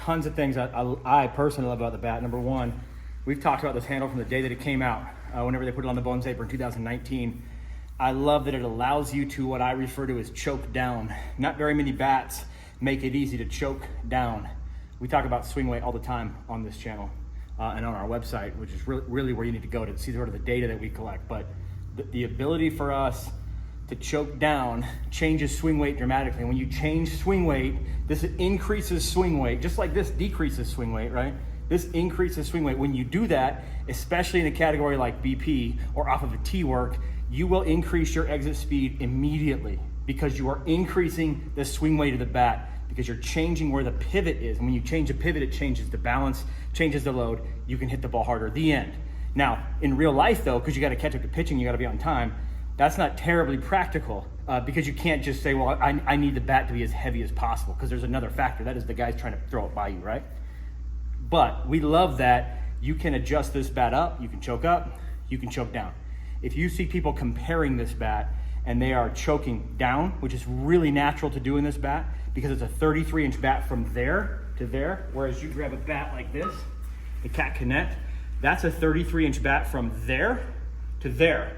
tons of things I personally love about the bat. Number one, we've talked about this handle from the day that it came out, whenever they put it on the Bonesaber in 2019. I love that it allows you to, what I refer to as choke down. Not very many bats make it easy to choke down. We talk about swing weight all the time on this channel and on our website, which is really where you need to go to see sort of the data that we collect. But the ability for us to choke down changes swing weight dramatically. And when you change swing weight, this increases swing weight, just like this decreases swing weight, right? This increases swing weight. When you do that, especially in a category like BP or off of a tee work, you will increase your exit speed immediately because you are increasing the swing weight of the bat, because you're changing where the pivot is. And when you change the pivot, it changes the balance, changes the load, you can hit the ball harder. The end. Now, in real life though, because you got to catch up to pitching, you got to be on time, that's not terribly practical because you can't just say, well, I need the bat to be as heavy as possible, because there's another factor. That is the guy's trying to throw it by you, right? But we love that you can adjust this bat up, you can choke down. If you see people comparing this bat and they are choking down, which is really natural to do in this bat because it's a 33-inch bat from there to there, whereas you grab a bat like this, the Cat Connect, that's a 33-inch bat from there to there.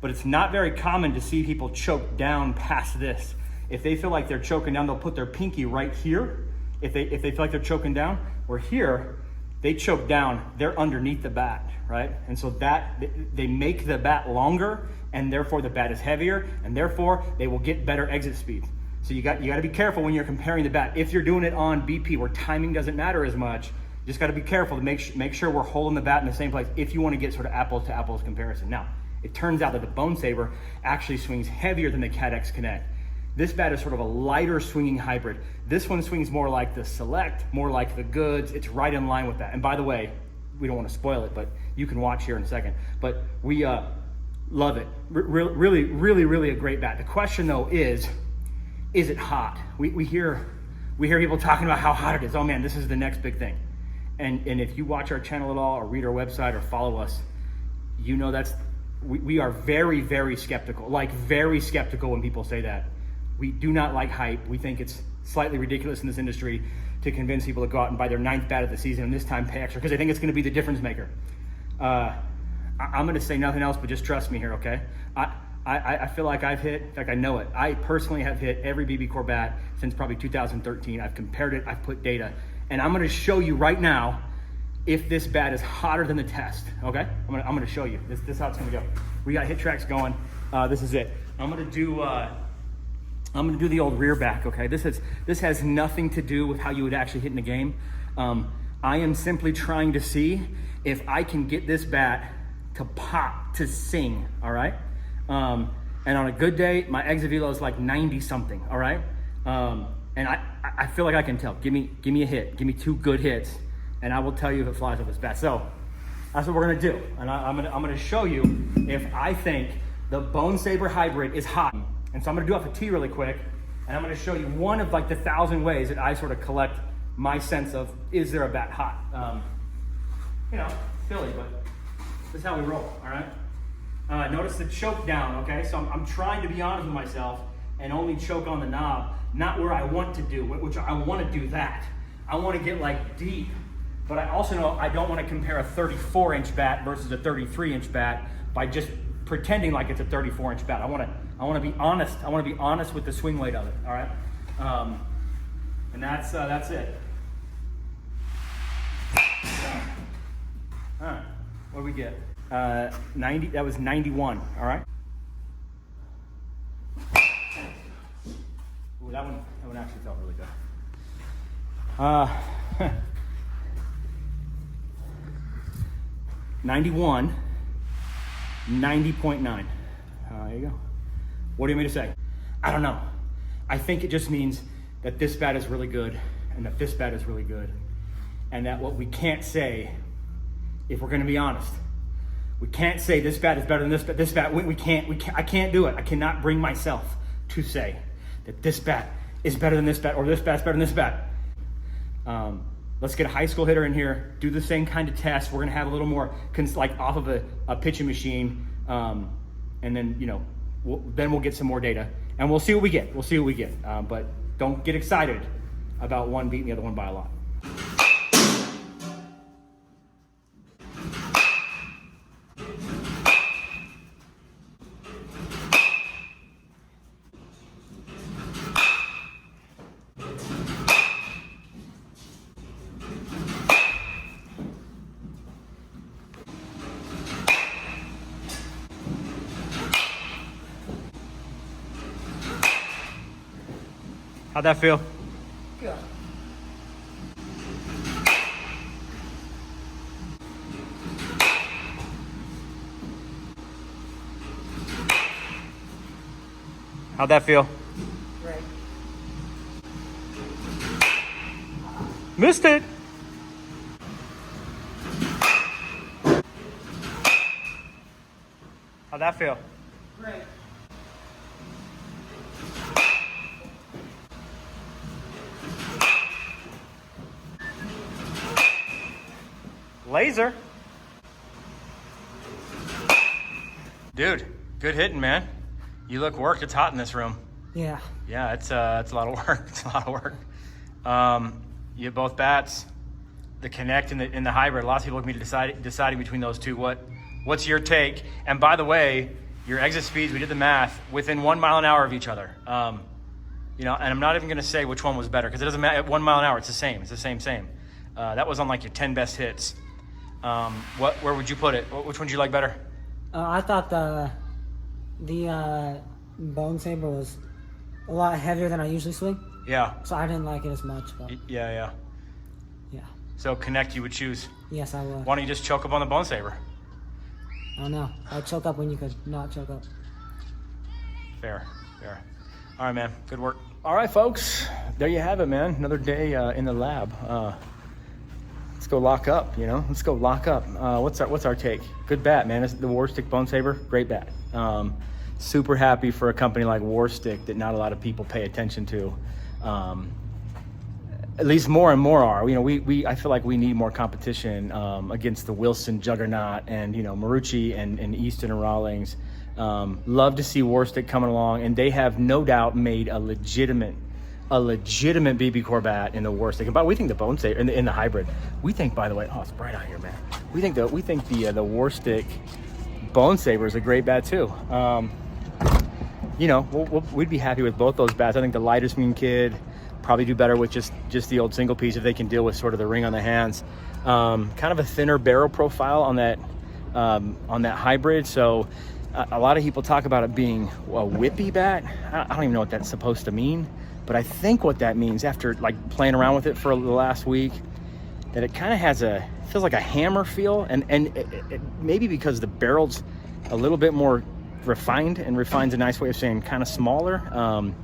But it's not very common to see people choke down past this. If they feel like they're choking down, they'll put their pinky right here. If they feel like they're choking down, or here, they choke down, they're underneath the bat, right? And so that, they make the bat longer, and therefore the bat is heavier, and therefore they will get better exit speed. So you got to be careful when you're comparing the bat. If you're doing it on BP where timing doesn't matter as much, you just got to be careful to make sure we're holding the bat in the same place if you want to get sort of apples to apples comparison. Now, it turns out that the Bonesaber actually swings heavier than the Cat X Connect. This bat is sort of a lighter swinging hybrid. This one swings more like the Select, more like the Goods. It's right in line with that. And by the way, we don't want to spoil it, but you can watch here in a second. But we love it. Really a great bat. The question though is it hot? We hear people talking about how hot it is. Oh man, this is the next big thing. And if you watch our channel at all or read our website or follow us, you know we are very skeptical, very skeptical when people say that. We do not like hype. We think it's slightly ridiculous in this industry to convince people to go out and buy their 9th bat of the season and this time pay extra, because I think it's going to be the difference maker. I'm going to say nothing else, but just trust me here, okay? I feel like I've hit, in fact, I know it. I personally have hit every BB Core bat since probably 2013. I've compared it, I've put data, and I'm going to show you right now if this bat is hotter than the test, okay? I'm gonna show you. This is how it's gonna go. We got hit tracks going. This is it. I'm gonna do the old rear back, okay? This has nothing to do with how you would actually hit in the game. I am simply trying to see if I can get this bat to pop, to sing, all right? And on a good day, my exit velo is like 90 something, all right? And I feel like I can tell. Give me a hit, give me 2 good hits, and I will tell you if it flies off this bat. So that's what we're gonna do. And I'm gonna show you if I think the Bonesaber hybrid is hot. And so I'm gonna do off a tee really quick, and I'm gonna show you one of like the 1,000 ways that I sort of collect my sense of, is there a bat hot? You know, Philly, but this is how we roll, all right? Notice the choke down, okay? So I'm trying to be honest with myself and only choke on the knob, not where I want to do, which I wanna do that. I wanna get like deep, but I also know I don't wanna compare a 34-inch bat versus a 33-inch bat by just pretending like it's a 34-inch bat. I wanna be honest. I wanna be honest with the swing weight of it, all right? And that's it. All right, what do we get? 90, that was 91, all right? Ooh, that one actually felt really good. 91, 90.9. There you go. What do you want me to say? I don't know. I think it just means that this bat is really good and that this bat is really good, and that what we can't say, if we're gonna be honest, we can't say this bat is better than this bat. This bat, I can't do it. I cannot bring myself to say that this bat is better than this bat or this bat's better than this bat. Let's get a high school hitter in here, do the same kind of test. We're gonna have a little more, like off of a pitching machine, and then, you know, we'll get some more data and we'll see what we get. But don't get excited about one beating the other one by a lot. How'd that feel? Good. How'd that feel? Great. Missed it. How'd that feel? Great. Laser. Dude, good hitting, man. You look worked. It's hot in this room. Yeah. Yeah, it's a lot of work. It's a lot of work. You have both bats, the Connect and the Hybrid. Lots of people look at me deciding between those two. What's your take? And by the way, your exit speeds, we did the math, within 1 mile an hour of each other. You know, and I'm not even going to say which one was better because it doesn't matter. At 1 mile an hour, it's the same. It's the same. That was on like your 10 best hits. Where would you put it? Which one do you like better? I thought the Bonesaber was a lot heavier than I usually swing, Yeah. so I didn't like it as much. But Yeah. yeah. So Connect you would choose. Yes, I would. Why don't you just choke up on the Bonesaber? I don't know. I choke up when you could not choke up. Fair. All right, man. Good work. All right, folks. There you have it, man. Another day in the lab. Let's go lock up, you know? Let's go lock up. What's our take? Good bat, man. This is the Warstic Bonesaber. Great bat. Super happy for a company like Warstic that not a lot of people pay attention to. At least more and more are. You know, I feel like we need more competition against the Wilson juggernaut and, you know, Marucci and Easton and Rawlings. Love to see Warstic coming along, and they have no doubt made a legitimate BB core bat in the Warstic. And we think the Bonesaber in the Hybrid. We think, by the way, oh, it's bright out here, man. We think the Warstic Bonesaber is a great bat too. You know, we'd be happy with both those bats. I think the lighter swing kid probably do better with just the old single piece if they can deal with sort of the ring on the hands. Kind of a thinner barrel profile on that Hybrid. So a lot of people talk about it being a whippy bat. I don't even know what that's supposed to mean, but I think what that means, after like playing around with it for the last week, that it kind of feels like a hammer feel, and it maybe because the barrel's a little bit more refined, and refine's a nice way of saying kind of smaller,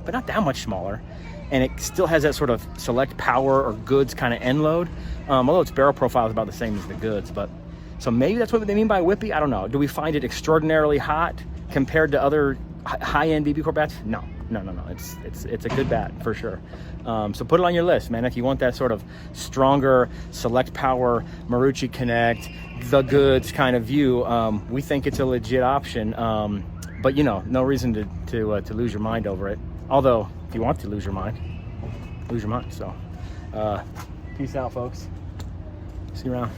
but not that much smaller. And it still has that sort of select power or goods kind of end load, although its barrel profile is about the same as the goods. But so maybe that's what they mean by whippy. I don't know. Do we find it extraordinarily hot compared to other high-end BB core bats? No. It's a good bat for sure. So put it on your list, man. If you want that sort of stronger select power Marucci Connect, the goods kind of view, we think it's a legit option. But you know, no reason to lose your mind over it. Although, if you want to lose your mind, lose your mind. So, peace out, folks. See you around.